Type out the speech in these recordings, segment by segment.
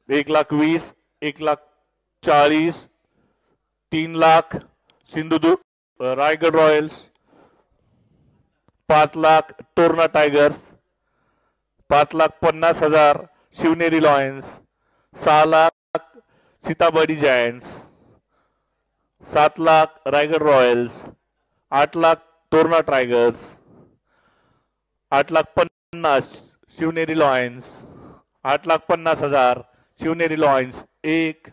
1,20,000, 1,40,000, 3,00,000 Sindhudurg Raigad royals, 5,00,000 Torna tigers, 5,50,000 Shivneri lions, 6,00,000 Sitabardi giants, 7,00,000 Raigad royals, 8,00,000 Torna tigers, 8,50,000 Shivneri lions, 8,50,000 Shivneri lions 1,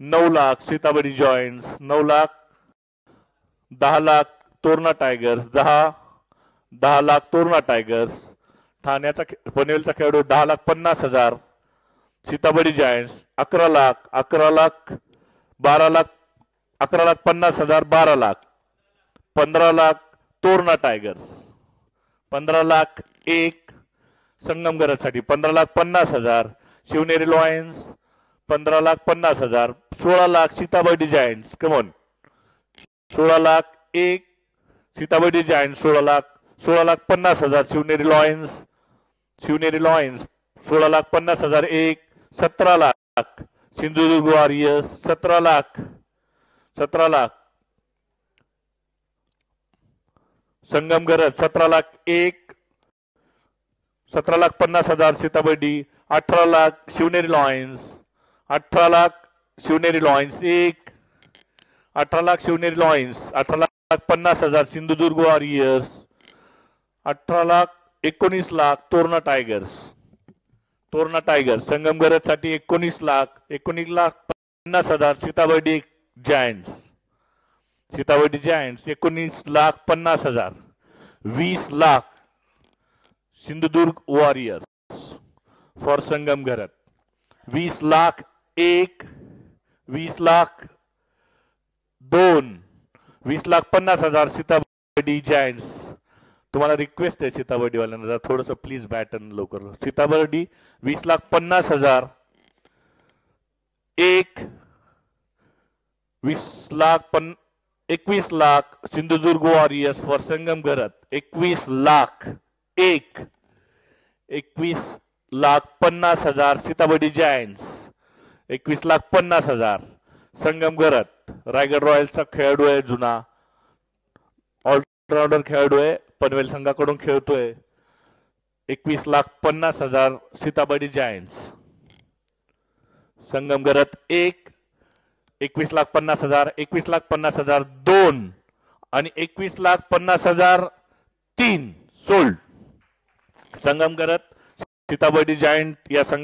9,00,000 Sitabardi giants, 9,00,000, 10,00,000 Torna tigers, 10,00,000 Torna tigers, ठाण्याचा पनवेलचा खेळाडू 10,50,000 Sitabardi giants, 11,00,000, 11,00,000, 12,00,000, 11,50,000, 12,00,000, 15,00,000 Torna tigers, 15,00,000 1 संगमगरसाठी, 15,50,000 Shivneri lions, 15,50,000, 16,00,000 Sitabardi giants, come on 16,00,000 1 Sitabardi giants, 16,00,000, 16,50,000 Shivneri Lions, Shivneri lions 16,50,000 1, 17,00,000 Sindhudurg warriors, 17,00,000, 17,00,000 संगमगरज, 17,00,000 1, 17,50,000 Sitabardi, 18,00,000 Shivneri lions, 18,00,000 Shivneri lions 1, 18,00,000 Shivneri lions, 18,50,000 Sindhudurg warriors, 18,00,000, 19,00,000 Torna tigers, Torna tigers संगमगरजसाठी 19,00,000, 19,50,000 Sitabardi giants, Sitabardi giants 19,50,000, 20,00,000 Sindhudurg warriors for संगमगरज, 20,00,000 1, 20,00,000 2, 20,50,000 Sitabardi giants. तुम्हाला request आहे सीताबर्डीवाल्यांना जरा थोडंसं प्लीज बॅटन लवकर. Sitabardi 20,50,000 1, 21,00,000 Sindhudurg warriors for संगमगरज, 21,00,000 1, 21,50,000 Sitabardi giants, 21,50,000 संगमगरज. Raigad रॉयल्सचा खेळाडू आहे, जुना ऑलराऊंडर खेळाडू आहे, पनवेल संघाकडून खेळतोय. 21,50,000 सीताबर्डी जायंट्स, संगमगरज 1, 21,50,000, 21,50,000 2 आणि 21,50,000 3 सोल्ड. संगमगरज सीताबर्डी जायंट या संघ